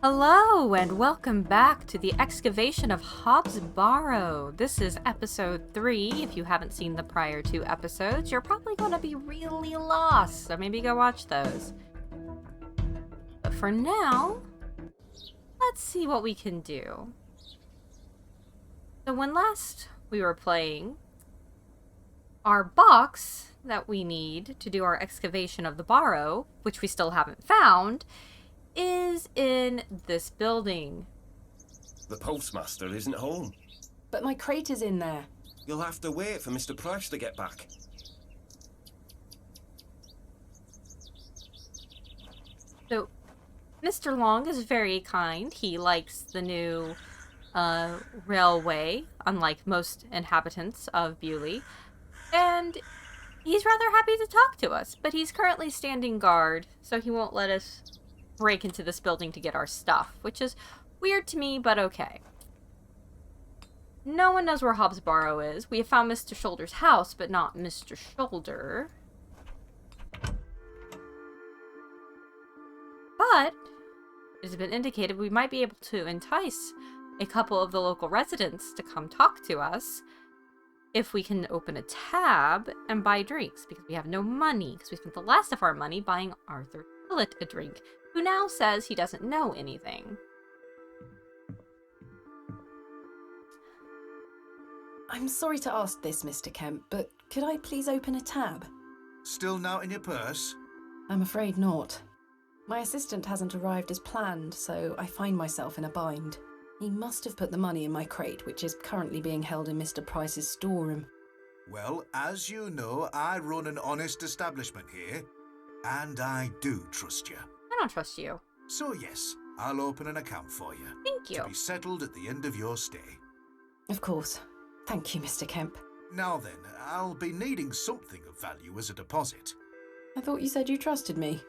Hello and welcome back to the Excavation of Hob's Barrow. This is episode 3. If you haven't seen the prior 2 episodes, you're probably going to be really lost, so maybe go watch those. But for now, let's see what we can do. So when last we were playing, our box that we need to do our excavation of the Barrow, which we still haven't found, is in this building. The postmaster isn't home. But my crate is in there. You'll have to wait for Mr. Price to get back. So, Mr. Long is very kind. He likes the new railway, unlike most inhabitants of Bewley. And he's rather happy to talk to us, but he's currently standing guard, so he won't let us break into this building to get our stuff, which is weird to me, but okay. No one knows where Hob's Barrow is. We have found Mr. Shoulder's house, but not Mr. Shoulder. But it has been indicated we might be able to entice a couple of the local residents to come talk to us if we can open a tab and buy drinks, because we have no money, because we spent the last of our money buying Arthur Willett a drink, who now says he doesn't know anything. I'm sorry to ask this, Mr. Kemp, but could I please open a tab? Still not in your purse? I'm afraid not. My assistant hasn't arrived as planned, so I find myself in a bind. He must have put the money in my crate, which is currently being held in Mr. Price's storeroom. Well, as you know, I run an honest establishment here, and I do trust you. I don't trust you. So yes, I'll open an account for you. Thank you. To be settled at the end of your stay. Of course. Thank you, Mr. Kemp. Now then, I'll be needing something of value as a deposit. I thought you said you trusted me.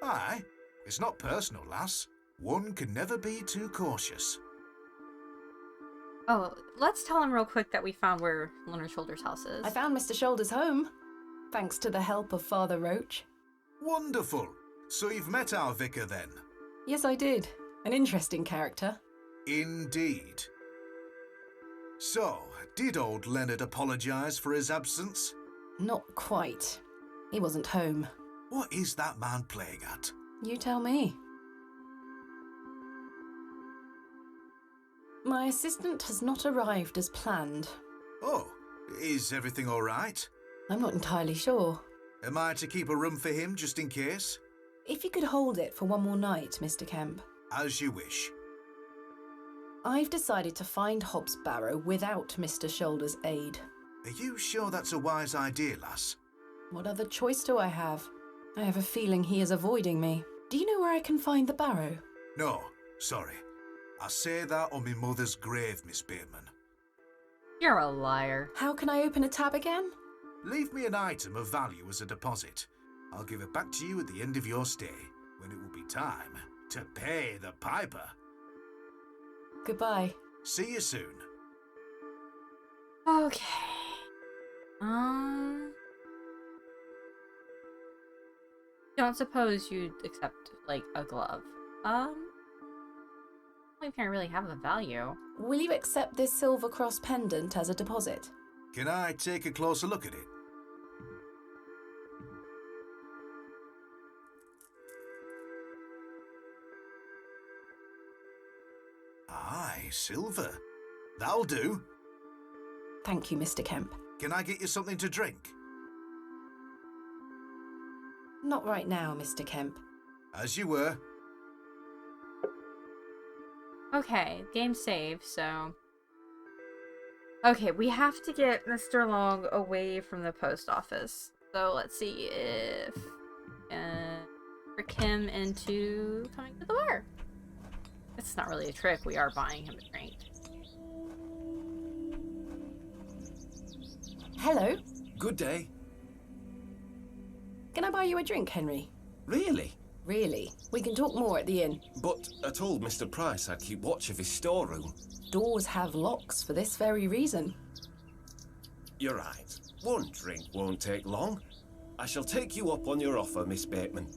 Aye, it's not personal, lass. One can never be too cautious. Oh, let's tell him real quick that we found where Leonard Shoulder's house is. I found Mr. Shoulder's home, thanks to the help of Father Roach. Wonderful! So you've met our vicar then? Yes, I did. An interesting character. Indeed. So, did old Leonard apologise for his absence? Not quite. He wasn't home. What is that man playing at? You tell me. My assistant has not arrived as planned. Oh, is everything all right? I'm not entirely sure. Am I to keep a room for him just in case? If you could hold it for one more night, Mr. Kemp. As you wish. I've decided to find Hob's Barrow without Mr. Shoulder's aid. Are you sure that's a wise idea, lass? What other choice do I have? I have a feeling he is avoiding me. Do you know where I can find the barrow? No, sorry. I say that on my mother's grave, Miss Bateman. You're a liar. How can I open a tab again? Leave me an item of value as a deposit. I'll give it back to you at the end of your stay, when it will be time to pay the piper. Goodbye. See you soon. Okay. Don't suppose you'd accept, like, a glove. We can't really have a value. Will you accept this silver cross pendant as a deposit? Can I take a closer look at it? Aye, silver. That'll do. Thank you, Mr. Kemp. Can I get you something to drink? Not right now, Mr. Kemp. As you were. Okay, game saved, so... Okay, we have to get Mr. Long away from the post office. So let's see if... trick him into coming to the bar. It's not really a trick, we are buying him a drink. Hello. Good day. Can I buy you a drink, Henry? Really? Really? We can talk more at the inn. But I told Mr. Price I'd keep watch of his storeroom. Doors have locks for this very reason. You're right. One drink won't take long. I shall take you up on your offer, Miss Bateman.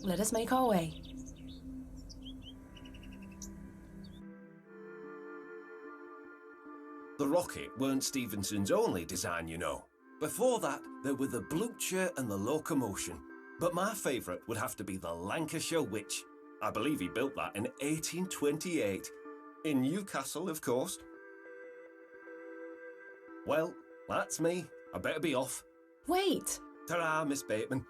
Let us make our way. rocket weren't Stevenson's only design, you know. Before that, there were the Blucher and the Locomotion. But my favourite would have to be the Lancashire Witch. I believe he built that in 1828. In Newcastle, of course. Well, that's me. I better be off. Wait! Ta-ra, Miss Bateman.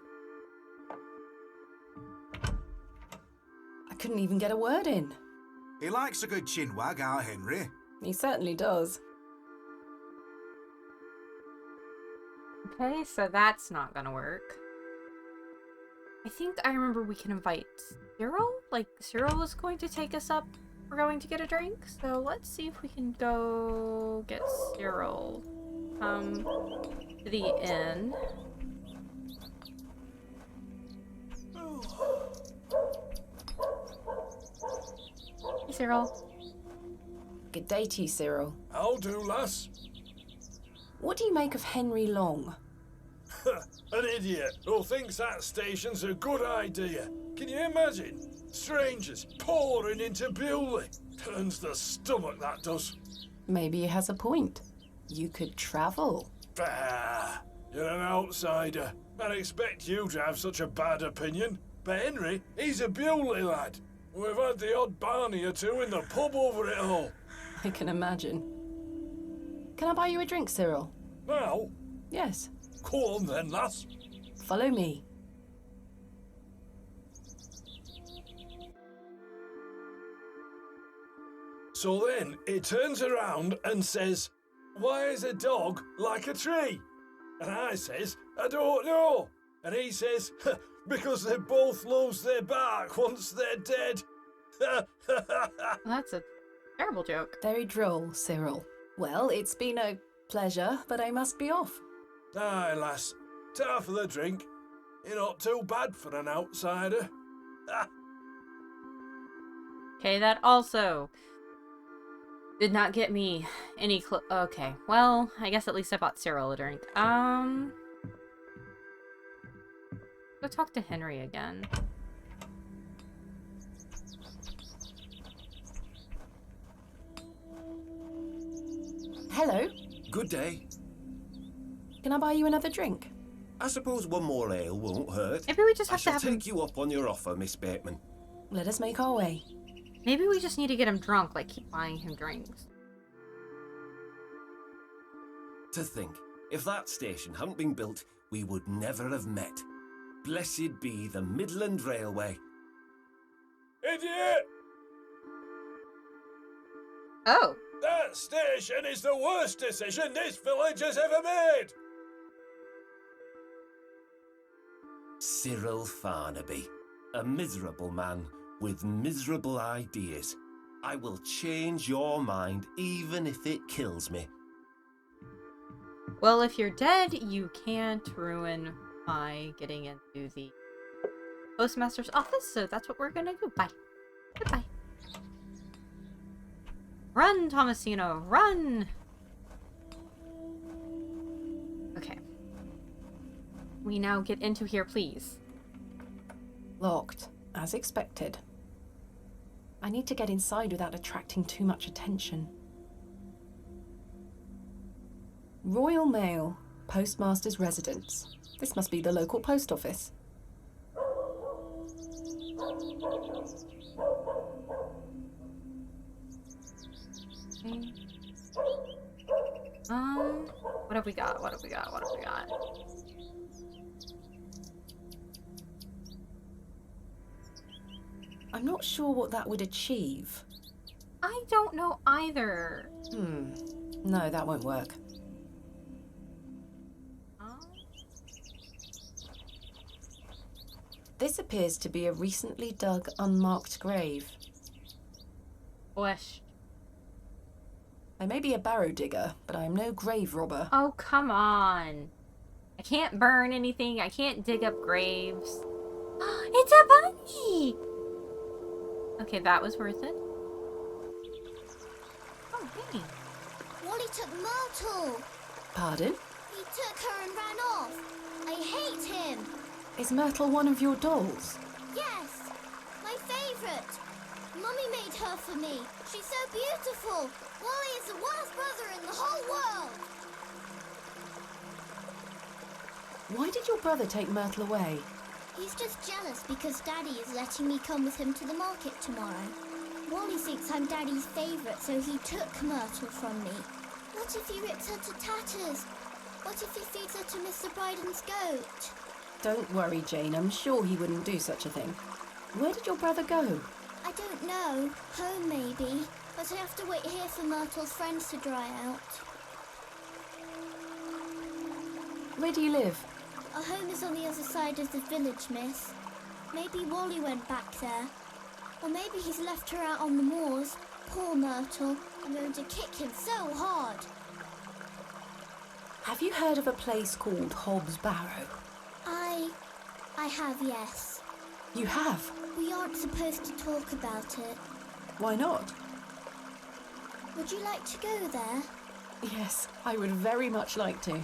I couldn't even get a word in. He likes a good chinwag, our Henry. He certainly does. Okay, so that's not gonna work. I think I remember we can invite Cyril? Like, Cyril was going to take us up. We're going to get a drink, so let's see if we can go get Cyril. To the inn. Hey, Cyril. Good day to you, Cyril. How do, lass? What do you make of Henry Long? An idiot who thinks that station's a good idea. Can you imagine? Strangers pouring into Bewley. Turns the stomach, that does. Maybe he has a point. You could travel. Bah! You're an outsider. I'd expect you to have such a bad opinion. But Henry, he's a Bewley lad. We've had the odd Barney or two in the pub over it all. I can imagine. Can I buy you a drink, Cyril? Now, Yes. go on then, lass. Follow me. So then he turns around and says, "Why is a dog like a tree?" And I says, "I don't know." And he says, "Because they both lose their bark once they're dead." That's a terrible joke. Very droll, Cyril. Well, it's been a pleasure, but I must be off. Aye, lass. Ta for the drink. You're not too bad for an outsider. Okay, that also did not get me any okay, well, I guess at least I bought Cyril a drink. Go talk to Henry again. Hello. Good day. Can I buy you another drink? I suppose one more ale won't hurt. Maybe we just I have to shall have him. take you up on your offer, Miss Bateman. Let us make our way. Maybe we just need to get him drunk, like keep buying him drinks. To think, if that station hadn't been built, we would never have met. Blessed be the Midland Railway. Idiot! Oh, That station is the worst decision this village has ever made! Cyril Farnaby, a miserable man with miserable ideas. I will change your mind even if it kills me. well, if you're dead, you can't ruin my getting into the postmaster's office, so that's what we're gonna do. Bye. Goodbye. Run, Thomasino, run! Okay. We now get into here, please. Locked, as expected. I need to get inside without attracting too much attention. Royal Mail, Postmaster's Residence. This must be the local post office. Okay. What have we got? What have we got? What have we got? I'm not sure what that would achieve. I don't know either. No, that won't work. This appears to be a recently dug, unmarked grave. Wish. I may be a barrow digger, but I am no grave robber. Oh, come on. I can't burn anything. I can't dig up graves. It's a bunny! Okay, that was worth it. Oh, hey. Wally took Myrtle. Pardon? He took her and ran off. I hate him. Is Myrtle one of your dolls? Yes, my favourite. Mummy made her for me. She's so beautiful. Wally is the worst brother in the whole world. Why did your brother take Myrtle away? He's just jealous because Daddy is letting me come with him to the market tomorrow. Wally thinks I'm Daddy's favourite, so he took Myrtle from me. What if he rips her to tatters? What if he feeds her to Mr. Bryden's goat? Don't worry, Jane. I'm sure he wouldn't do such a thing. Where did your brother go? I don't know. Home, maybe. But I have to wait here for Myrtle's friends to dry out. Where do you live? Our home is on the other side of the village, miss. Maybe Wally went back there. Or maybe he's left her out on the moors. Poor Myrtle. I'm going to kick him so hard. Have you heard of a place called Hobbs Barrow? I have, yes. You have? We aren't supposed to talk about it. Why not? Would you like to go there? Yes, I would very much like to.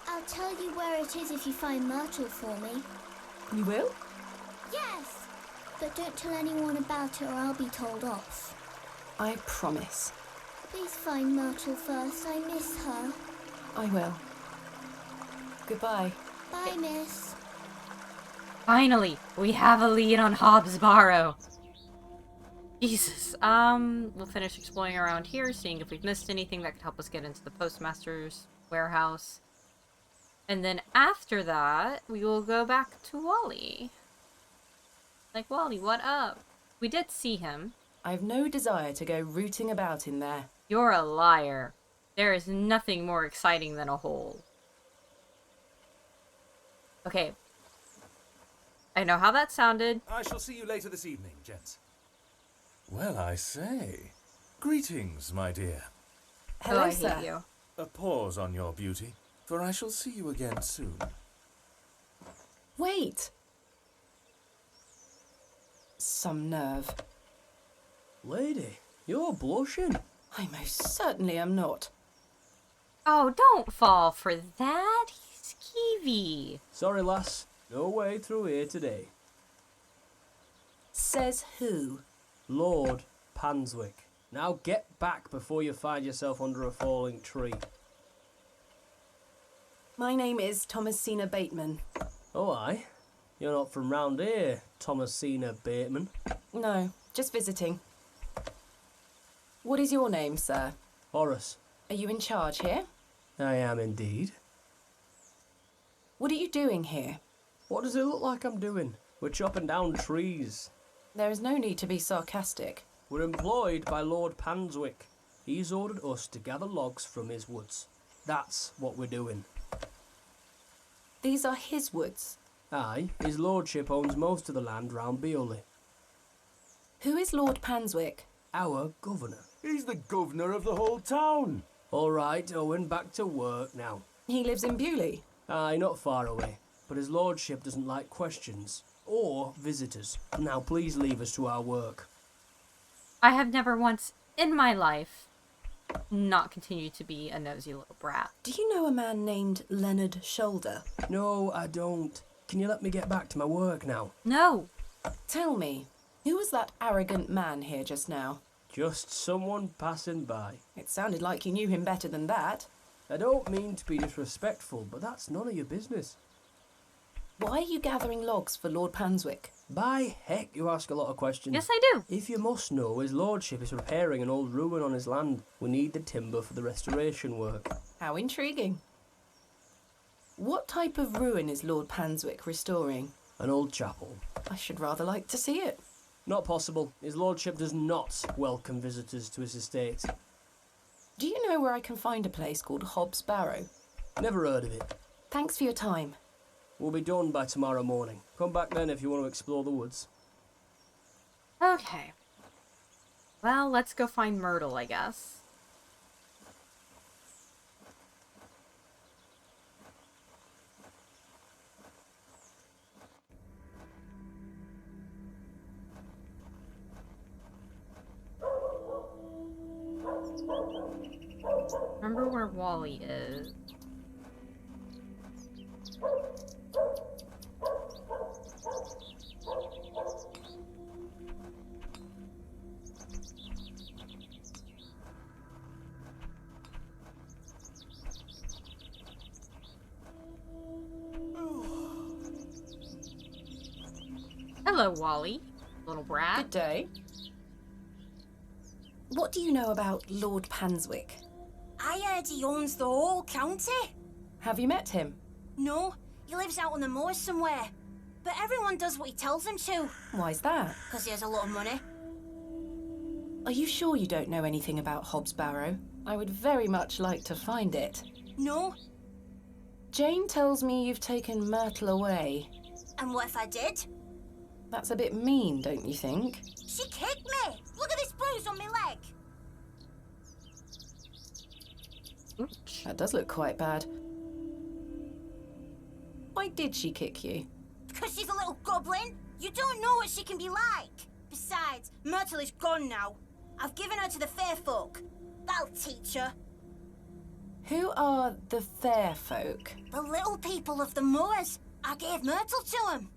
I'll tell you where it is if you find Myrtle for me. You will? Yes! But don't tell anyone about it or I'll be told off. I promise. Please find Myrtle first. I miss her. I will. Goodbye. Bye, miss. Finally, we have a lead on Hobbs Barrow. Jesus. We'll finish exploring around here, seeing if we've missed anything that could help us get into the postmaster's warehouse. And then after that, we will go back to Wally. Like, Wally, what up? We did see him. I have no desire to go rooting about in there. You're a liar. There is nothing more exciting than a hole. Okay. I know how that sounded. I shall see you later this evening, gents. Well, I say. Greetings, my dear. Hello, oh, I sir. hate you. A pause on your beauty, for I shall see you again soon. Wait! Some nerve. Lady, you're blushing. I most certainly am not. Oh, don't fall for that. He's skeevy. Sorry, lass. No way through here today. Says who? Lord Panswick. Now get back before you find yourself under a falling tree. My name is Thomasina Bateman. Oh, aye? You're not from round here, Thomasina Bateman. No, just visiting. What is your name, sir? Horace. Are you in charge here? I am indeed. What are you doing here? What does it look like I'm doing? We're chopping down trees. There is no need to be sarcastic. We're employed by Lord Panswick. He's ordered us to gather logs from his woods. That's what we're doing. These are his woods. Aye, his lordship owns most of the land round Beoley. Who is Lord Panswick? Our governor. He's the governor of the whole town. All right, Owen, back to work now. He lives in Bewley. Aye, not far away. But his lordship doesn't like questions. Or visitors. Now please leave us to our work. I have never once in my life not continued to be a nosy little brat. Do you know a man named Leonard Shoulder? No, I don't. Can you let me get back to my work now? No. Tell me, who was that arrogant man here just now? Just someone passing by. It sounded like you knew him better than that. I don't mean to be disrespectful, but that's none of your business. Why are you gathering logs for Lord Panswick? By heck, you ask a lot of questions. Yes, I do. If you must know, his lordship is repairing an old ruin on his land. We need the timber for the restoration work. How intriguing. What type of ruin is Lord Panswick restoring? An old chapel. I should rather like to see it. Not possible. His lordship does not welcome visitors to his estate. Do you know where I can find a place called Hobbs Barrow? Never heard of it. Thanks for your time. We'll be done by tomorrow morning. Come back then if you want to explore the woods. Okay. Well, let's go find Myrtle, I guess. Remember where Wally is. Hello, Wally. Little brat. Good day. What do you know about Lord Panswick? I heard he owns the whole county. Have you met him? No, he lives out on the moors somewhere. But everyone does what he tells them to, Why's that? because he has a lot of money. Are you sure you don't know anything about Hobbs Barrow? I would very much like to find it. No, Jane tells me you've taken Myrtle away. and what if I did? That's a bit mean, don't you think? She kicked me! Look at this bruise on my leg! Ouch. That does look quite bad. Why did she kick you? Because she's a little goblin. You don't know what she can be like. Besides, Myrtle is gone now. I've given her to the fair folk. That'll teach her. Who are the fair folk? The little people of the moors. I gave Myrtle to them.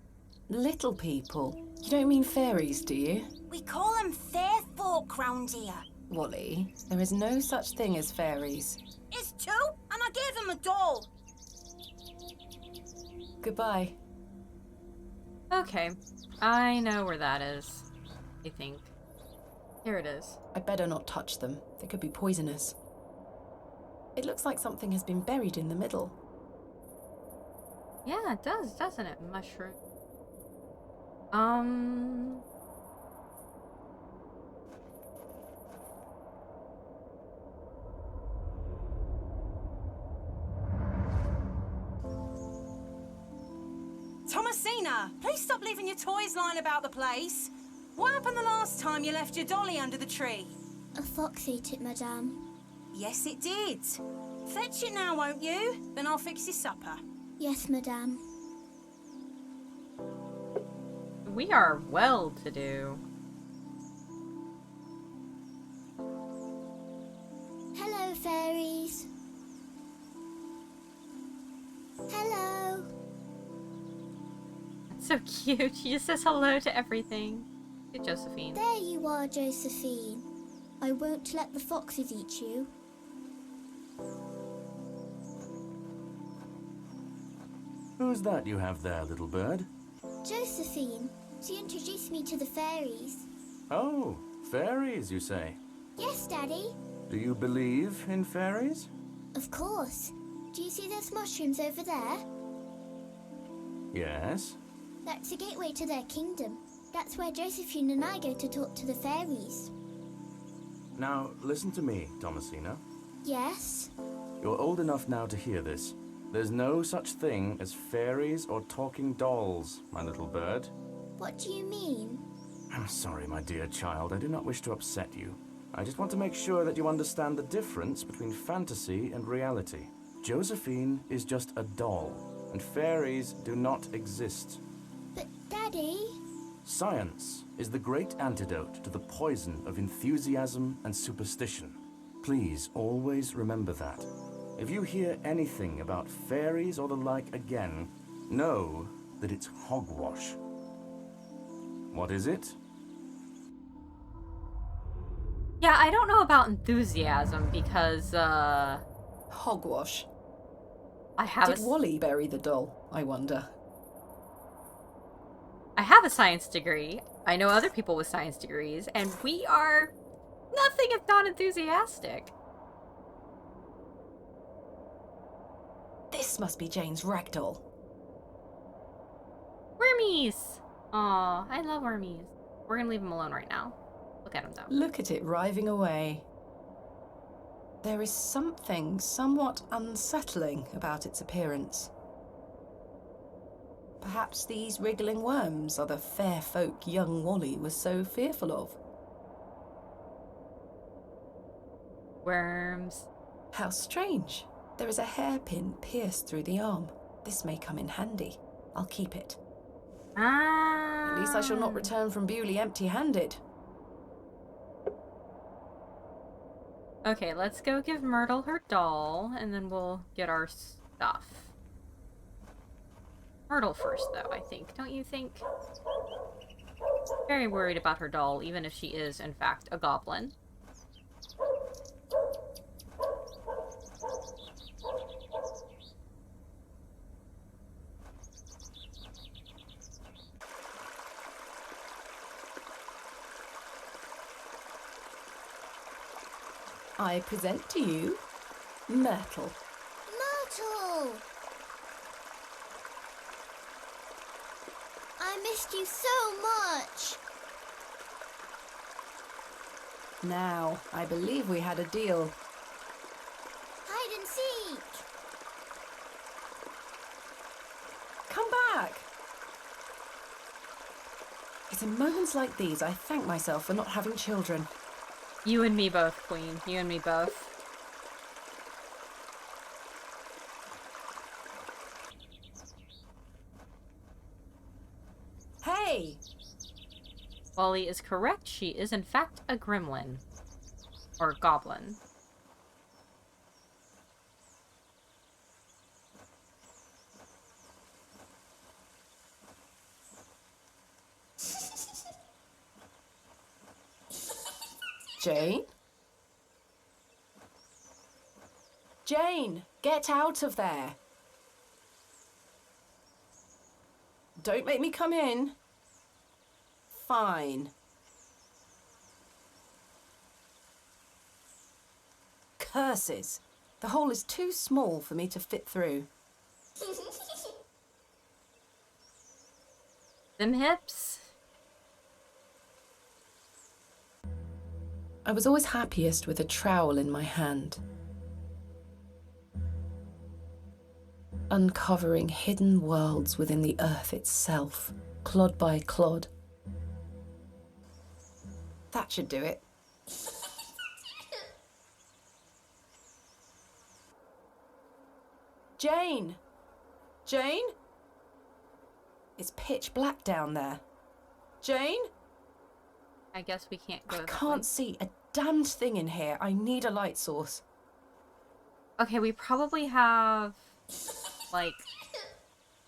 Little people? You don't mean fairies, do you? We call them fair folk round here. Wally, there is no such thing as fairies. It's two, and I gave him a doll. Goodbye. Okay. I know where that is. I think. Here it is. I'd better not touch them. They could be poisonous. It looks like something has been buried in the middle. Yeah, it does, doesn't it? Mushroom. Thomasina, please stop leaving your toys lying about the place. What happened the last time you left your dolly under the tree? A fox ate it, madame. Yes, it did. Fetch it now, won't you? Then I'll fix your supper. Yes, madame. We are well to do. Hello, fairies. Hello. That's so cute. She just says hello to everything. Good Josephine. There you are, Josephine. I won't let the foxes eat you. Who's that you have there, little bird? Josephine, she introduced me to the fairies. Oh, fairies, you say? Yes, Daddy. Do you believe in fairies? Of course. Do you see those mushrooms over there? Yes. That's a gateway to their kingdom. That's where Josephine and I go to talk to the fairies. Now, listen to me, Thomasina. Yes? You're old enough now to hear this. There's no such thing as fairies or talking dolls, my little bird. What do you mean? I'm sorry, my dear child. I do not wish to upset you. I just want to make sure that you understand the difference between fantasy and reality. Josephine is just a doll, and fairies do not exist. But, Daddy... Science is the great antidote to the poison of enthusiasm and superstition. Please always remember that. If you hear anything about fairies or the like again, know that it's hogwash. What is it? Yeah, I don't know about enthusiasm because, Hogwash. I have Did Wally bury the doll, I wonder? I have a science degree. I know other people with science degrees, and we are nothing if not enthusiastic. This must be Jane's ragdoll. Wormies! Aw, I love wormies. We're gonna leave him alone right now. Look at him though. Look at it writhing away. There is something somewhat unsettling about its appearance. Perhaps these wriggling worms are the fair folk young Wally was so fearful of. Worms. How strange. There is a hairpin pierced through the arm. This may come in handy. I'll keep it. Ah. At least I shall not return from Bewley empty-handed. Okay, let's go give Myrtle her doll, and then we'll get our stuff. Myrtle first, though, I think. Don't you think? Very worried about her doll, even if she is, in fact, a goblin. I present to you Myrtle. Myrtle! I missed you so much. Now, I believe we had a deal. Hide and seek. Come back! It's in moments like these I thank myself for not having children. You and me both, Queen. You and me both. Hey! Wally is correct. She is, in fact, a gremlin. Or goblin. Jane? Jane, get out of there. Don't make me come in. Fine. Curses. The hole is too small for me to fit through. Them hips. I was always happiest with a trowel in my hand. Uncovering hidden worlds within the earth itself, clod by clod. That should do it. Jane! Jane? It's pitch black down there. Jane? I guess we can't go I that can't way. see a damned thing in here. I need a light source. Okay, we probably have, like,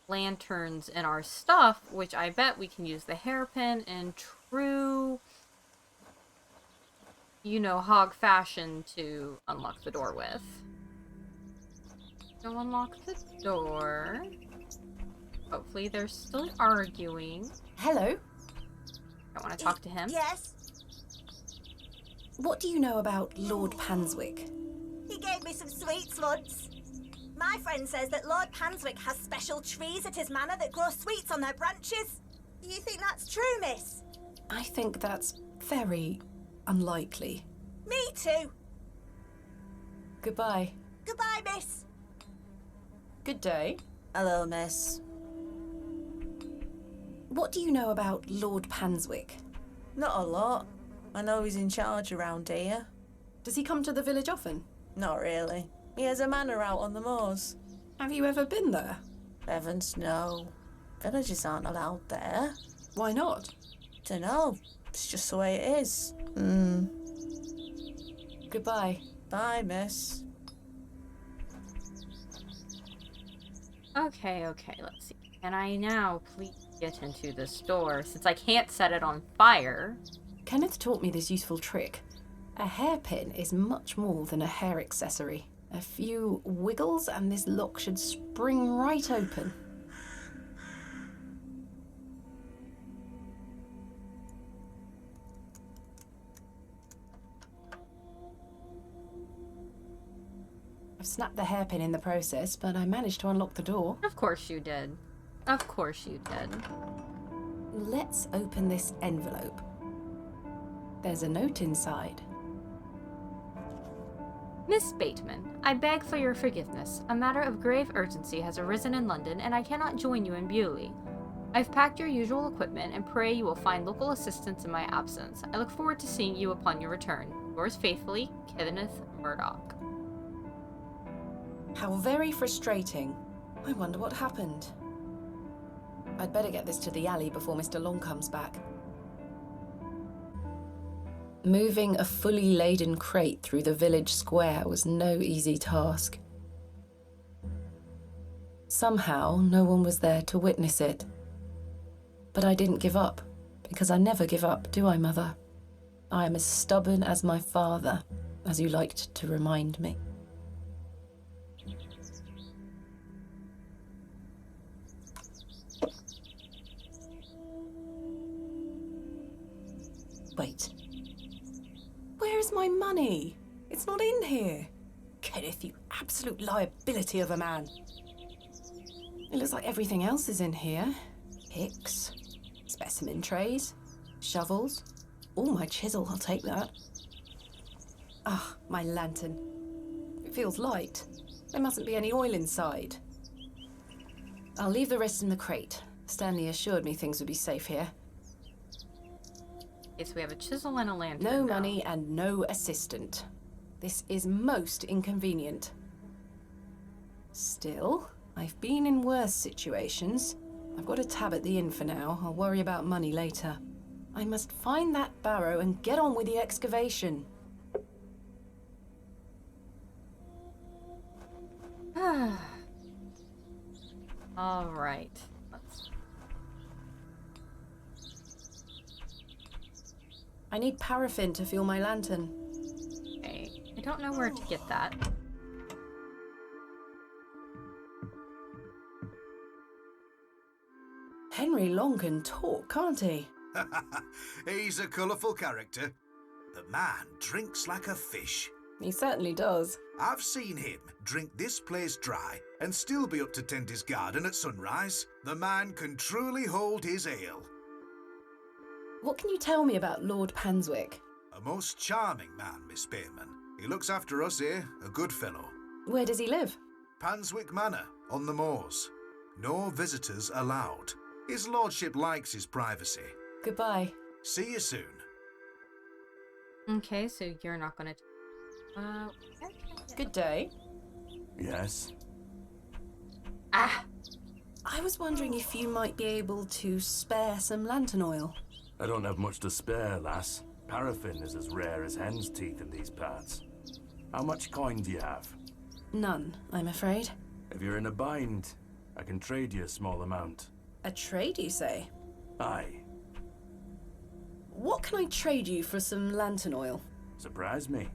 lanterns in our stuff, which I bet we can use the hairpin in true, you know, hog fashion to unlock the door with. Go unlock the door. Hopefully they're still arguing. Hello? I want to talk to him. Yes? What do you know about Lord Panswick? He gave me some sweets once. My friend says that Lord Panswick has special trees at his manor that grow sweets on their branches. Do you think that's true, miss? I think that's very unlikely. Me too. Goodbye. Goodbye, miss. Good day. Hello, miss. What do you know about Lord Panswick? Not a lot. I know he's in charge around here. Does he come to the village often? Not really. He has a manor out on the moors. Have you ever been there? Heavens, no. Villagers aren't allowed there. Why not? Dunno. It's just the way it is. Goodbye. Bye, miss. Okay, let's see. Can I now please get into this door, since I can't set it on fire? Kenneth taught me this useful trick. A hairpin is much more than a hair accessory. A few wiggles and this lock should spring right open. I've snapped the hairpin in the process, but I managed to unlock the door. Of course you did. Of course you did. Let's open this envelope. There's a note inside. Miss Bateman, I beg for your forgiveness. A matter of grave urgency has arisen in London, and I cannot join you in Bewley. I've packed your usual equipment and pray you will find local assistance in my absence. I look forward to seeing you upon your return. Yours faithfully, Kenneth Murdoch. How very frustrating. I wonder what happened. I'd better get this to the alley before Mr. Long comes back. Moving a fully laden crate through the village square was no easy task. Somehow, no one was there to witness it. But I didn't give up, because I never give up, do I, Mother? I am as stubborn as my father, as you liked to remind me. Wait. Where is my money? It's not in here. Kenneth, you absolute liability of a man. It looks like everything else is in here. Picks, specimen trays, shovels. Oh, my chisel, I'll take that. Ah, my lantern. It feels light. There mustn't be any oil inside. I'll leave the rest in the crate. Stanley assured me things would be safe here. Okay, so we have a chisel and a lantern. No now. money and no assistant. This is most inconvenient. Still, I've been in worse situations. I've got a tab at the inn for now. I'll worry about money later. I must find that Barrow and get on with the excavation. All right. I need paraffin to fuel my lantern. Okay. I don't know where to get that. Henry Long can talk, can't he? He's a colourful character. The man drinks like a fish. He certainly does. I've seen him drink this place dry and still be up to tend his garden at sunrise. The man can truly hold his ale. What can you tell me about Lord Panswick? A most charming man, Miss Spearman. He looks after us here, a good fellow. Where does he live? Panswick Manor, on the moors. No visitors allowed. His lordship likes his privacy. Goodbye. See you soon. Okay, so you're not gonna... Good day. Yes? Ah! I was wondering if you might be able to spare some lantern oil. I don't have much to spare, lass. Paraffin is as rare as hen's teeth in these parts. How much coin do you have? None, I'm afraid. If you're in a bind, I can trade you a small amount. A trade, you say? Aye. What can I trade you for some lantern oil? Surprise me.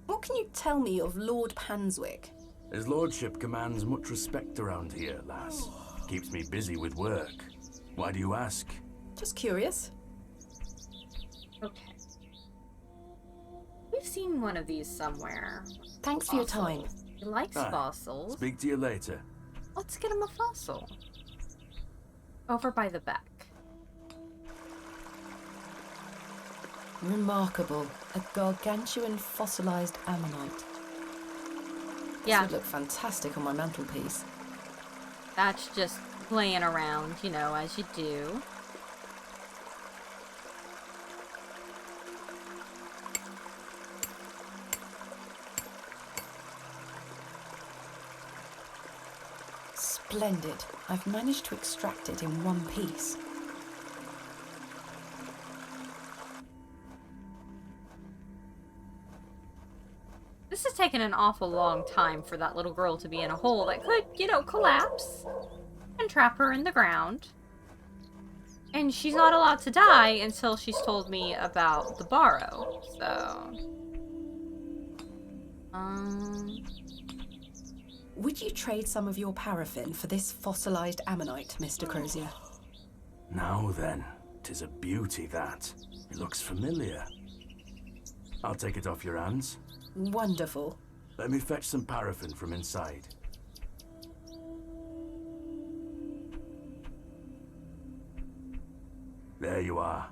What can you tell me of Lord Panswick? His lordship commands much respect around here, lass. Keeps me busy with work. Why do you ask? Just curious. Okay. We've seen one of these somewhere. Thanks for your time. He likes Aye. fossils. Speak to you later. Let's get him a fossil. Over by the back. Remarkable. A gargantuan fossilized ammonite. Yeah, This would look fantastic on my mantelpiece. that's just laying around, you know, as you do. Splendid. I've managed to extract it in one piece. This is taking an awful long time for that little girl to be in a hole that could, you know, collapse and trap her in the ground. And she's not allowed to die until she's told me about the Barrow, so... Would you trade some of your paraffin for this fossilized ammonite, Mr. Crozier? Now then, 'tis a beauty that. It looks familiar. I'll take it off your hands. Wonderful. Let me fetch some paraffin from inside. There you are.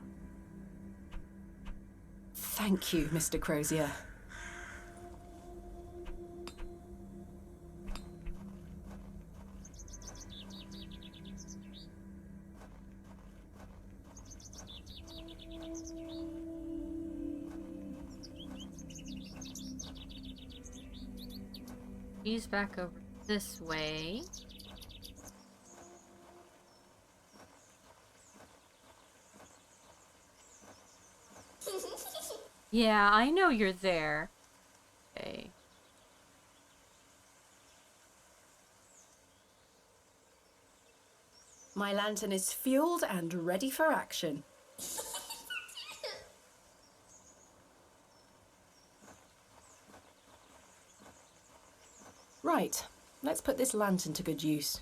Thank you, Mr. Crozier. He's back over this way. Yeah, I know you're there. Okay. My lantern is fueled and ready for action. Right, let's put this lantern to good use.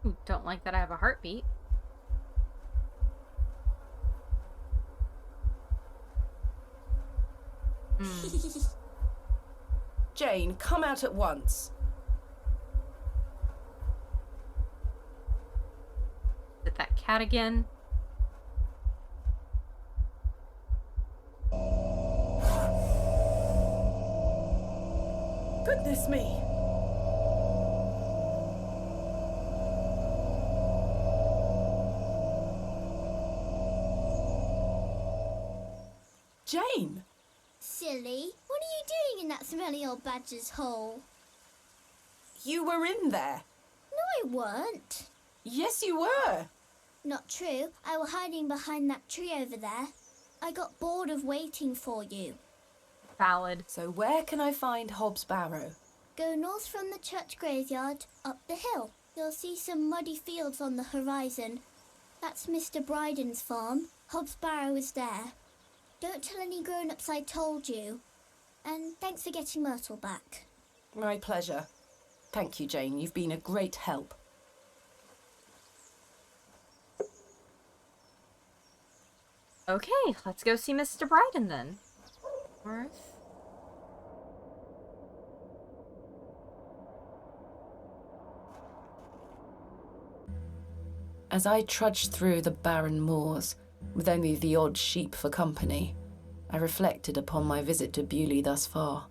Ooh, don't like that I have a heartbeat. Jane, come out at once. Is it that cat again? Goodness me. Jane! Silly, what are you doing in that smelly old badger's hole? You were in there. No, I weren't. Yes, you were. Not true. I was hiding behind that tree over there. I got bored of waiting for you. Valid. So where can I find Hobbs Barrow? Go north from the church graveyard, up the hill. You'll see some muddy fields on the horizon. That's Mr. Bryden's farm. Hobbs Barrow is there. Don't tell any grown-ups I told you. And thanks for getting Myrtle back. My pleasure. Thank you, Jane. You've been a great help. Okay, let's go see Mr. Bryden then. North. As I trudged through the barren moors, with only the odd sheep for company, I reflected upon my visit to Bewley thus far.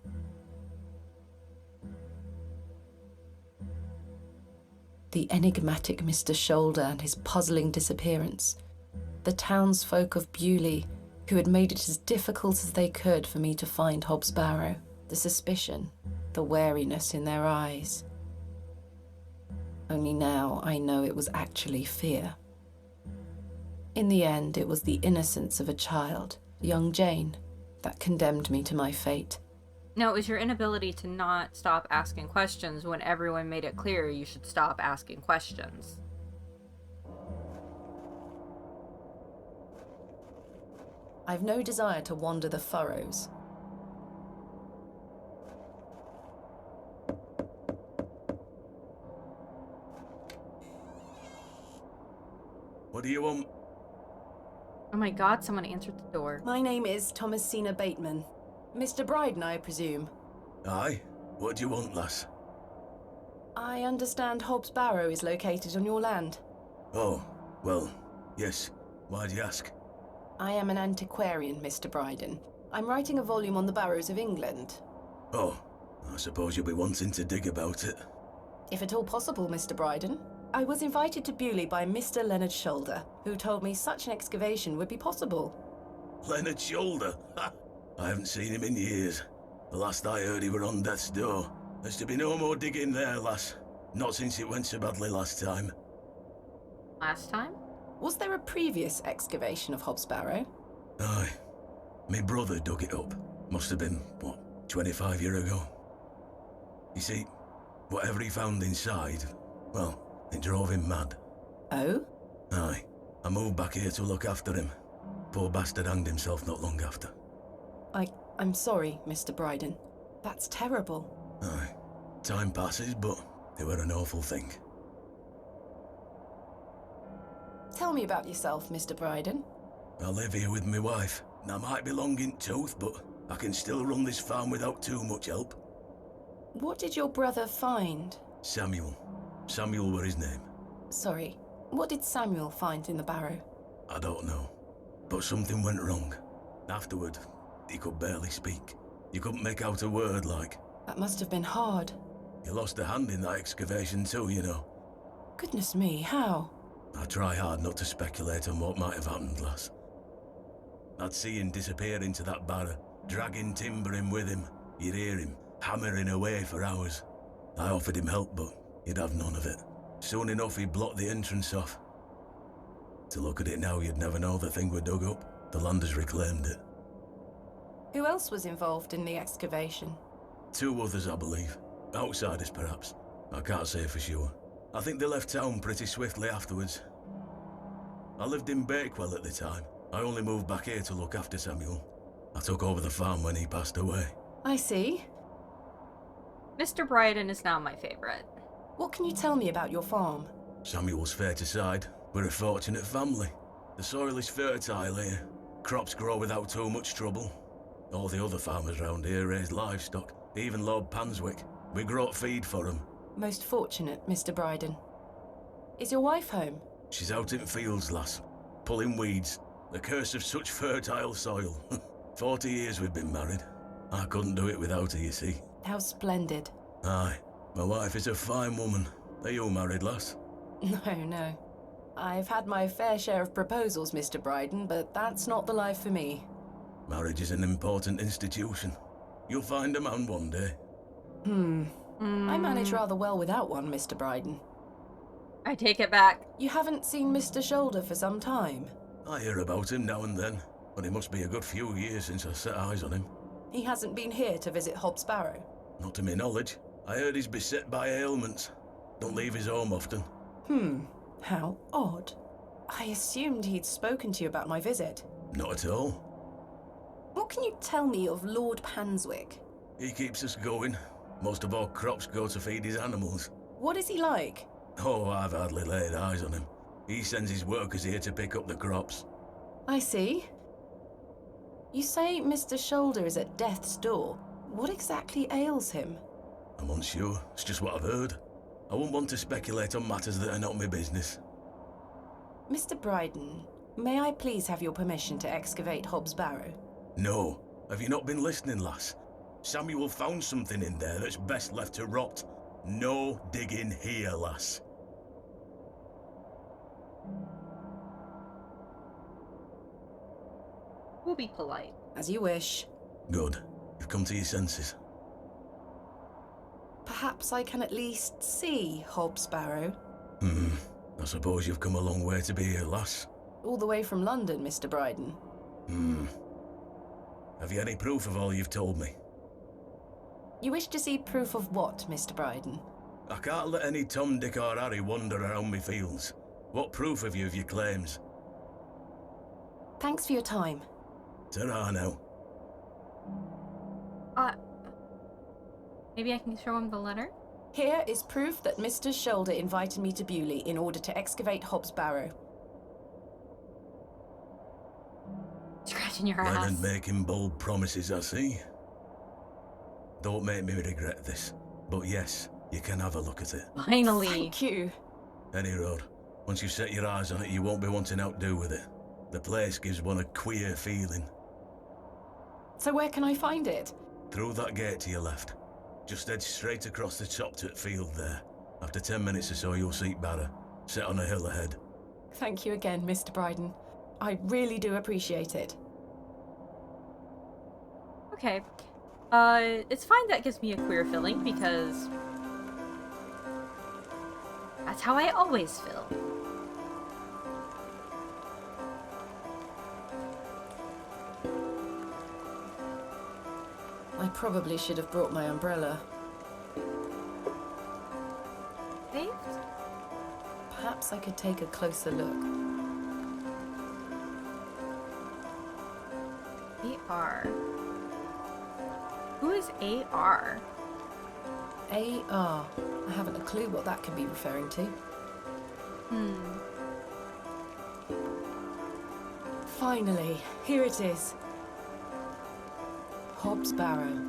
The enigmatic Mr. Shoulder and his puzzling disappearance, the townsfolk of Bewley who had made it as difficult as they could for me to find Hobbs Barrow, the suspicion, the wariness in their eyes. Only now I know it was actually fear. In the end, it was the innocence of a child, young Jane, that condemned me to my fate. No, it was your inability to not stop asking questions when everyone made it clear you should stop asking questions. I've no desire to wander the furrows. What do you want? Oh my god, someone answered the door. My name is Thomasina Bateman. Mr. Bryden, I presume. Aye? What do you want, lass? I understand Hobbs Barrow is located on your land. Oh, well, yes. Why do you ask? I am an antiquarian, Mr. Bryden. I'm writing a volume on the Barrows of England. Oh, I suppose you'll be wanting to dig about it. If at all possible, Mr. Bryden. I was invited to Bewley by Mr. Leonard Shoulder, who told me such an excavation would be possible. Leonard Shoulder? Ha! I haven't seen him in years. The last I heard he were on death's door. There's to be no more digging there, lass. Not since it went so badly last time. Last time? Was there a previous excavation of Hobbs Barrow? Aye. My brother dug it up. Must have been, what, 25 years ago? You see, whatever he found inside, well, it drove him mad. Oh? Aye. I moved back here to look after him. Poor bastard hanged himself not long after. I'm sorry, Mr. Bryden. That's terrible. Aye. Time passes, but it were an awful thing. Tell me about yourself, Mr. Bryden. I live here with my wife. And I might be long in tooth, but I can still run this farm without too much help. What did your brother find? Samuel. Samuel were his name. Sorry, what did Samuel find in the barrow? I don't know. But something went wrong. Afterward, he could barely speak. You couldn't make out a word, like. That must have been hard. He lost a hand in that excavation too, you know. Goodness me, how? I try hard not to speculate on what might have happened, lass. I'd see him disappear into that barrow, dragging timber in with him. You'd hear him hammering away for hours. I offered him help, but he'd have none of it. Soon enough, he blocked the entrance off. To look at it now, you'd never know the thing were dug up. The landers reclaimed it. Who else was involved in the excavation? 2 others, I believe. Outsiders, perhaps. I can't say for sure. I think they left town pretty swiftly afterwards. I lived in Bakewell at the time. I only moved back here to look after Samuel. I took over the farm when he passed away. I see. Mr. Bryden is now my favorite. What can you tell me about your farm? Samuel's fair to side. We're a fortunate family. The soil is fertile here. Crops grow without too much trouble. All the other farmers round here raise livestock. Even Lord Panswick. We grow feed for him. Most fortunate, Mr. Bryden. Is your wife home? She's out in fields, lass. Pulling weeds. The curse of such fertile soil. 40 years we've been married. I couldn't do it without her, you see. How splendid. Aye. My wife is a fine woman. Are you married, lass? No. I've had my fair share of proposals, Mr. Bryden, but that's not the life for me. Marriage is an important institution. You'll find a man one day. I manage rather well without one, Mr. Bryden. I take it back. You haven't seen Mr. Shoulder for some time? I hear about him now and then, but it must be a good few years since I set eyes on him. He hasn't been here to visit Hobbs Barrow? Not to my knowledge. I heard he's beset by ailments. Don't leave his home often. How odd. I assumed he'd spoken to you about my visit. Not at all. What can you tell me of Lord Panswick? He keeps us going. Most of our crops go to feed his animals. What is he like? Oh, I've hardly laid eyes on him. He sends his workers here to pick up the crops. I see. You say Mr. Shoulder is at death's door. What exactly ails him? I'm unsure. It's just what I've heard. I wouldn't want to speculate on matters that are not my business. Mr. Bryden, may I please have your permission to excavate Hobbs Barrow? No. Have you not been listening, lass? Samuel found something in there that's best left to rot. No digging here, lass. We'll be polite. As you wish. Good. You've come to your senses. Perhaps I can at least see Hobbs Barrow. I suppose you've come a long way to be here, lass. All the way from London, Mr. Bryden. Have you any proof of all you've told me? You wish to see proof of what, Mr. Bryden? I can't let any Tom, Dick or Harry wander around me fields. What proof have you of your claims? Thanks for your time. Ta-ra now. Maybe I can show him the letter? Here is proof that Mr. Shoulder invited me to Bewley in order to excavate Hobbs Barrow. Scratching your Well, ass. and making bold promises, I see. Don't make me regret this, but yes, you can have a look at it. Finally. Thank you. Any road. Once you've set your eyes on it, you won't be wanting outdo with it. The place gives one a queer feeling. So where can I find it? Through that gate to your left. Just head straight across the top to the field there. After 10 minutes or so, you'll see Barrow, set on a hill ahead. Thank you again, Mr. Bryden. I really do appreciate it. Okay. It's fine that gives me a queer feeling because that's how I always feel. I probably should have brought my umbrella. Saved? Perhaps I could take a closer look. AR. Who is AR? AR. I haven't a clue what that could be referring to. Finally, here it is. Hobbs Barrow.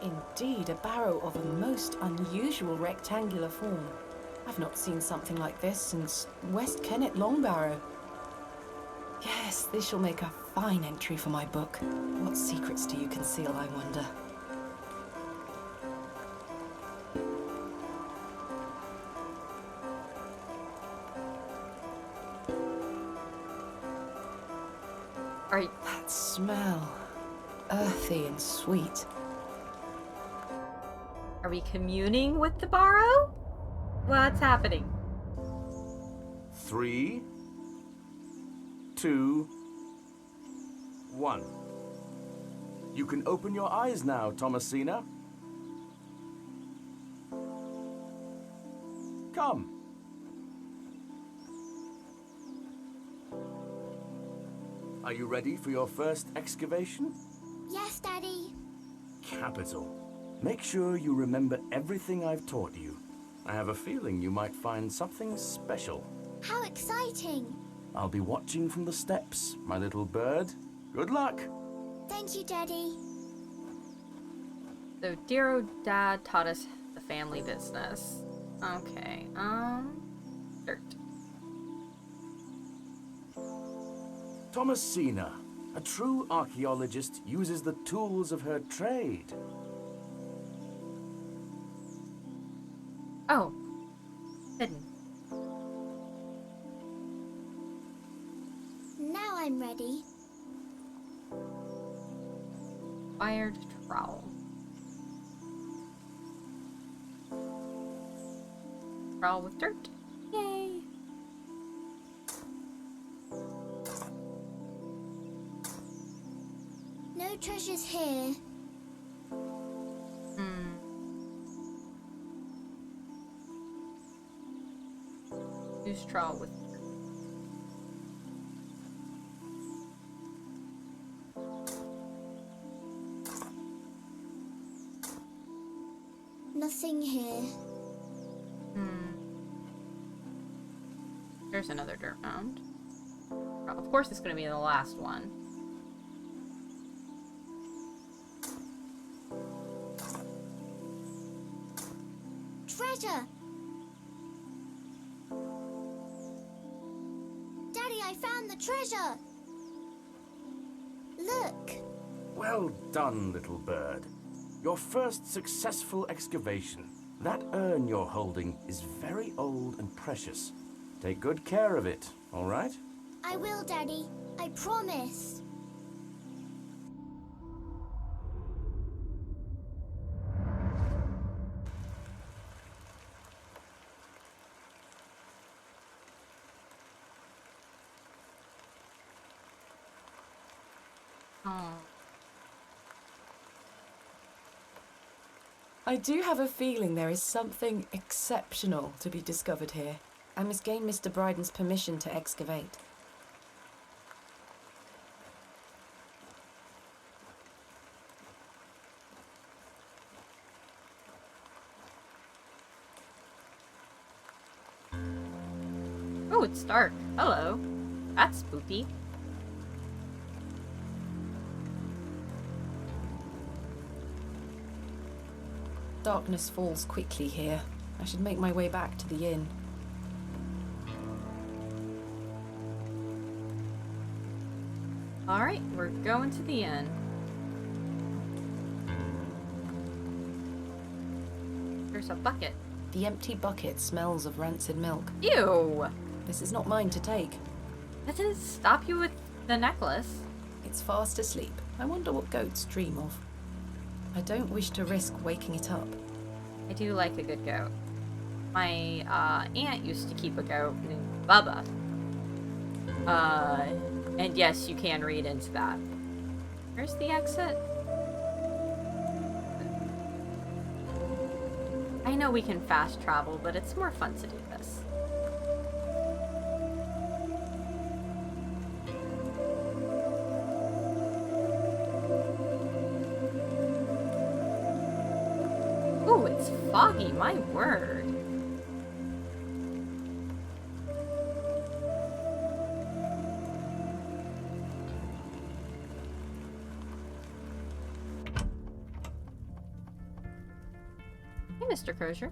Indeed, a barrow of a most unusual rectangular form. I've not seen something like this since West Kennet Long Barrow. Yes, this shall make a fine entry for my book. What secrets do you conceal, I wonder? That smell. Earthy and sweet. Are we communing with the Barrow? What's happening? 3, 2, 1. You can open your eyes now, Thomasina. Come. Are you ready for your first excavation? Yes, Daddy. Capital. Make sure you remember everything I've taught you. I have a feeling you might find something special. How exciting! I'll be watching from the steps, my little bird. Good luck! Thank you, Daddy. So, dear old dad taught us the family business. Okay, dirt. Thomasina, a true archaeologist, uses the tools of her trade. Oh, hidden. Now I'm ready. Wired trowel. Trowel with dirt. Yay! No treasures here. Use trowel with dirt. Nothing here. There's another dirt mound. Of course it's going to be the last one. Treasure! Daddy, I found the treasure! Look! Well done, little bird. Your first successful excavation. That urn you're holding is very old and precious. Take good care of it, all right? I will, Daddy. I promise. Oh. I do have a feeling there is something exceptional to be discovered here. I must gain Mr. Bryden's permission to excavate. Oh, it's dark. Hello. That's spooky. Darkness falls quickly here. I should make my way back to the inn. Alright, we're going to the inn. There's a bucket. The empty bucket smells of rancid milk. Ew! This is not mine to take. That didn't stop you with the necklace. It's fast asleep. I wonder what goats dream of. I don't wish to risk waking it up. I do like a good goat. My aunt used to keep a goat named Bubba. And yes, you can read into that. Where's the exit? I know we can fast travel, but it's more fun to do this. Ooh, it's foggy, my word. Hey, Mr. Crozier.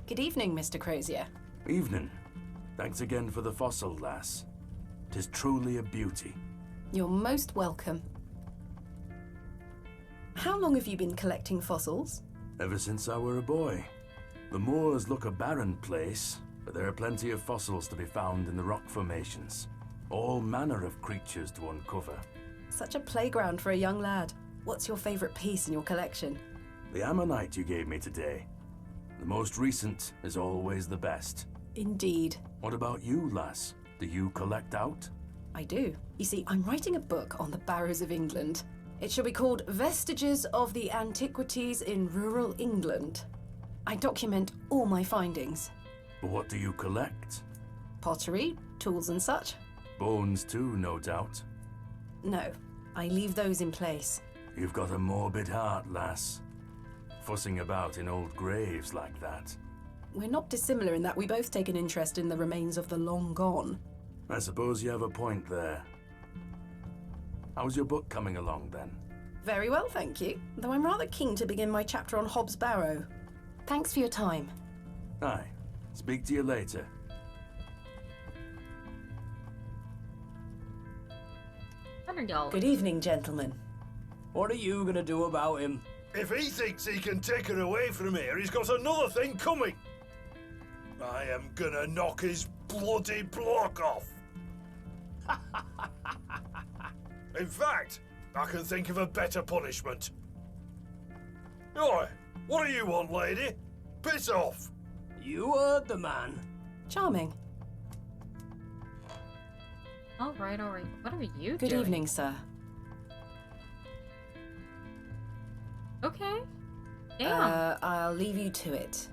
Good evening, Mr. Crozier. Evening. Thanks again for the fossil, lass. 'Tis truly a beauty. You're most welcome. How long have you been collecting fossils? Ever since I were a boy. The moors look a barren place, but there are plenty of fossils to be found in the rock formations. All manner of creatures to uncover. Such a playground for a young lad. What's your favourite piece in your collection? The ammonite you gave me today. The most recent is always the best. Indeed. What about you, lass? Do you collect out? I do. You see, I'm writing a book on the Barrows of England. It shall be called Vestiges of the Antiquities in Rural England. I document all my findings. But what do you collect? Pottery, tools and such. Bones too, no doubt. No, I leave those in place. You've got a morbid heart, lass. Fussing about in old graves like that. We're not dissimilar in that we both take an interest in the remains of the long gone. I suppose you have a point there. How's your book coming along, then? Very well, thank you. Though I'm rather keen to begin my chapter on Hob's Barrow. Thanks for your time. Aye. Speak to you later. Good evening, gentlemen. What are you gonna do about him? If he thinks he can take her away from here, he's got another thing coming. I am gonna knock his bloody block off. In fact, I can think of a better punishment. Oi, what do you want, lady? Piss off. You heard the man. Charming. All right. What are you Good doing? evening, sir. Okay. Damn. I'll leave you to it.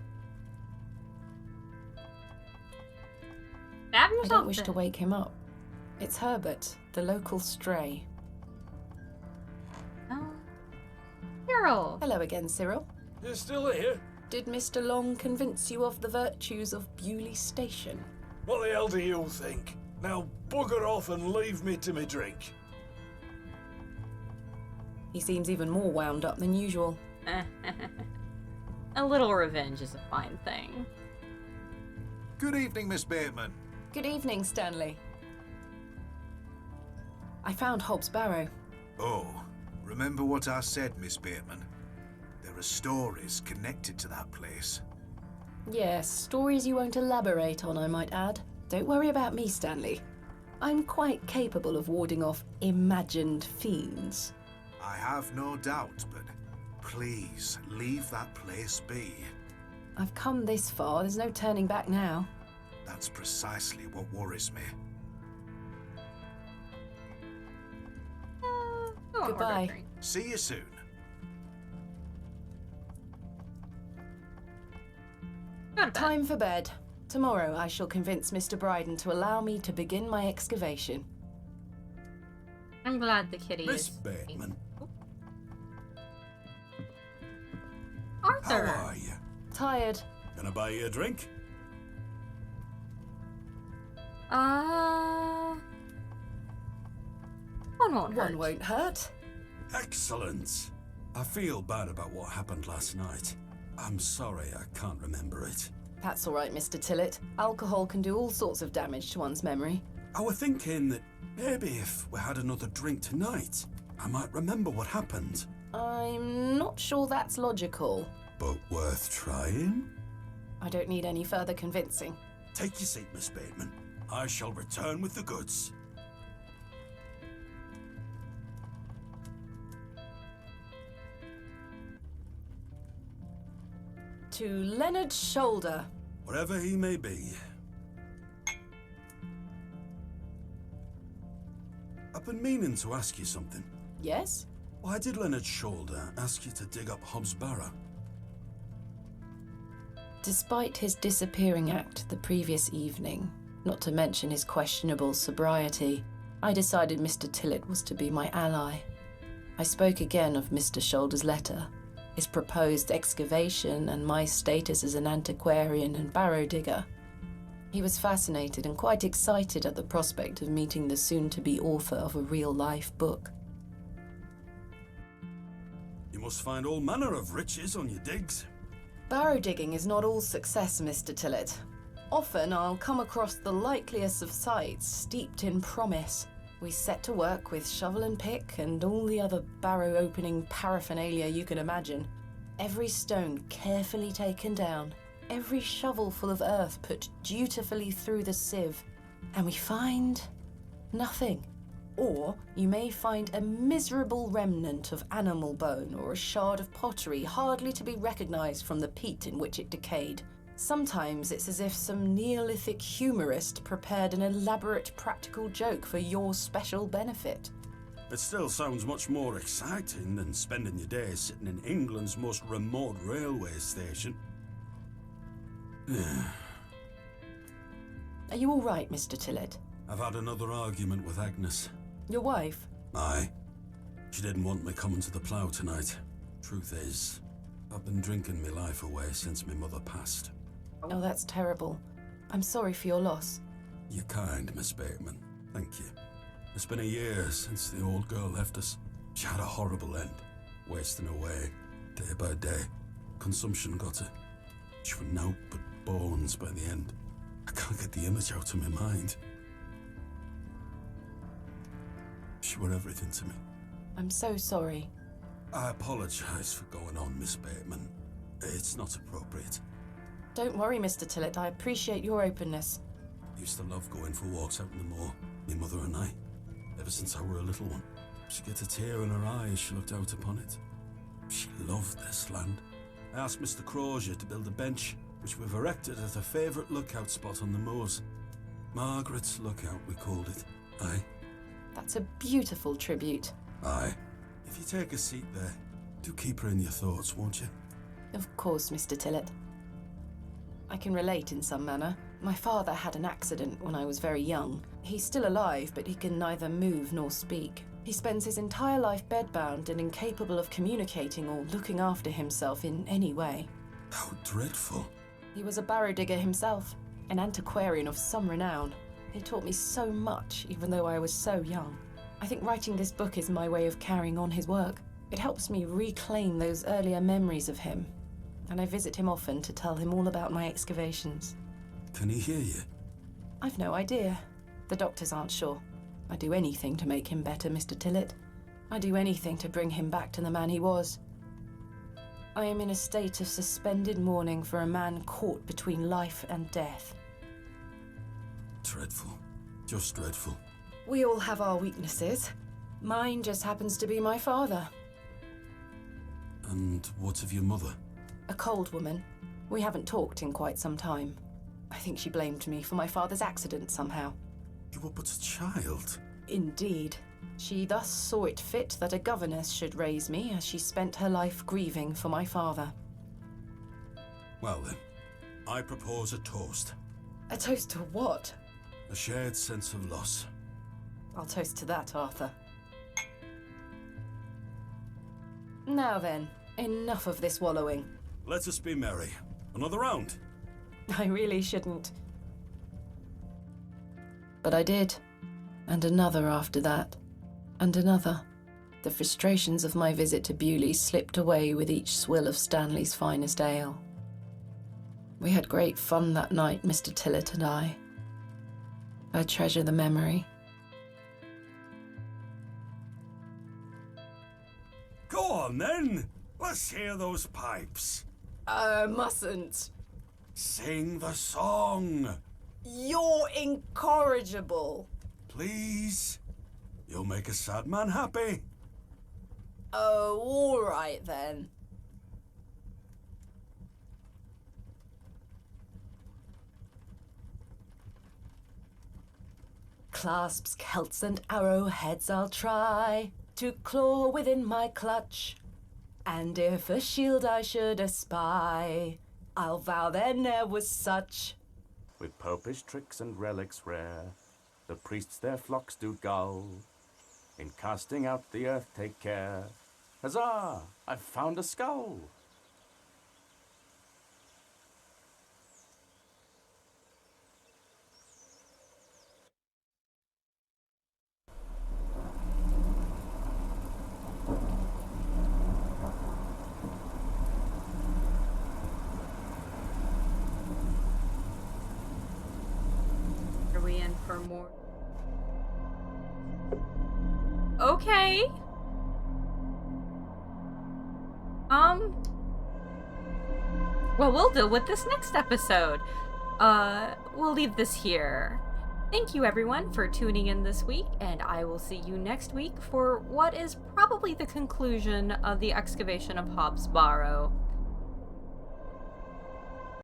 Stab I yourself don't wish then. to wake him up. It's Herbert, the local stray. Oh. Cyril. Hello again, Cyril. You're still here? Did Mr. Long convince you of the virtues of Bewley Station? What the hell do you think? Now bugger off and leave me to me drink. He seems even more wound up than usual. A little revenge is a fine thing. Good evening, Miss Bateman. Good evening, Stanley. I found Hob's Barrow. Oh, remember what I said, Miss Bateman? There are stories connected to that place. Yes, stories you won't elaborate on, I might add. Don't worry about me, Stanley. I'm quite capable of warding off imagined fiends. I have no doubt, but please leave that place be. I've come this far, there's no turning back now. That's precisely what worries me. Goodbye. See you soon. Time for bed. Tomorrow I shall convince Mr. Bryden to allow me to begin my excavation. I'm glad the kitty Miss is... Bateman. Arthur! How are you? Tired. Gonna buy you a drink? One won't hurt. One won't hurt. Excellent. I feel bad about what happened last night. I'm sorry I can't remember it. That's all right, Mr. Tillett. Alcohol can do all sorts of damage to one's memory. I was thinking that maybe if we had another drink tonight, I might remember what happened. I'm not sure that's logical. But worth trying? I don't need any further convincing. Take your seat, Miss Bateman. I shall return with the goods. To Leonard Shoulder. Wherever he may be. I've been meaning to ask you something. Yes? Why did Leonard Shoulder ask you to dig up Hob's Barrow? Despite his disappearing act the previous evening, not to mention his questionable sobriety, I decided Mr. Tillett was to be my ally. I spoke again of Mr. Shoulder's letter, his proposed excavation, and my status as an antiquarian and barrow digger. He was fascinated and quite excited at the prospect of meeting the soon-to-be author of a real-life book. You must find all manner of riches on your digs. Barrow digging is not all success, Mr. Tillett. Often I'll come across the likeliest of sites steeped in promise. We set to work with shovel and pick and all the other barrow opening paraphernalia you can imagine. Every stone carefully taken down, every shovel full of earth put dutifully through the sieve, and we find nothing. Or you may find a miserable remnant of animal bone or a shard of pottery hardly to be recognized from the peat in which it decayed. Sometimes it's as if some Neolithic humorist prepared an elaborate practical joke for your special benefit. It still sounds much more exciting than spending your days sitting in England's most remote railway station. Are you all right, Mr. Tillett? I've had another argument with Agnes. Your wife? Aye. She didn't want me coming to the plough tonight. Truth is, I've been drinking my life away since my mother passed. Oh, that's terrible. I'm sorry for your loss. You're kind, Miss Bateman. Thank you. It's been a year since the old girl left us. She had a horrible end, wasting away, day by day. Consumption got her. She was naught but bones by the end. I can't get the image out of my mind. She were everything to me. I'm so sorry. I apologise for going on, Miss Bateman. It's not appropriate. Don't worry, Mr. Tillett. I appreciate your openness. I used to love going for walks out in the moor, my mother and I, ever since I were a little one. She'd get a tear in her eye as she looked out upon it. She loved this land. I asked Mr. Crozier to build a bench, which we've erected at a favourite lookout spot on the moors. Margaret's Lookout, we called it. Aye. That's a beautiful tribute. Aye. If you take a seat there, do keep her in your thoughts, won't you? Of course, Mr. Tillett. I can relate in some manner. My father had an accident when I was very young. He's still alive, but he can neither move nor speak. He spends his entire life bedbound and incapable of communicating or looking after himself in any way. How dreadful. He was a barrow digger himself, an antiquarian of some renown. He taught me so much, even though I was so young. I think writing this book is my way of carrying on his work. It helps me reclaim those earlier memories of him, and I visit him often to tell him all about my excavations. Can he hear you? I've no idea. The doctors aren't sure. I'd do anything to make him better, Mr. Tillett. I'd do anything to bring him back to the man he was. I am in a state of suspended mourning for a man caught between life and death. Dreadful. Just dreadful. We all have our weaknesses. Mine just happens to be my father. And what of your mother? A cold woman. We haven't talked in quite some time. I think she blamed me for my father's accident somehow. You were but a child. Indeed. She thus saw it fit that a governess should raise me as she spent her life grieving for my father. Well then, I propose a toast. A toast to what? A shared sense of loss. I'll toast to that, Arthur. Now then, enough of this wallowing. Let us be merry. Another round. I really shouldn't. But I did. And another after that. And another. The frustrations of my visit to Bewley slipped away with each swill of Stanley's finest ale. We had great fun that night, Mr. Tillett and I. I treasure the memory. Go on then. Let's hear those pipes. Mustn't. Sing the song. You're incorrigible. Please. You'll make a sad man happy. Oh, all right then. Clasps, celts and arrowheads I'll try to claw within my clutch, and if a shield I should espy, I'll vow there ne'er was such. With popish tricks and relics rare, the priests their flocks do gull. In casting out the earth take care. Huzzah! I've found a skull! Are we in for more? Okay. Well, we'll deal with this next episode. We'll leave this here. Thank you everyone for tuning in this week, and I will see you next week for what is probably the conclusion of the excavation of Hob's Barrow.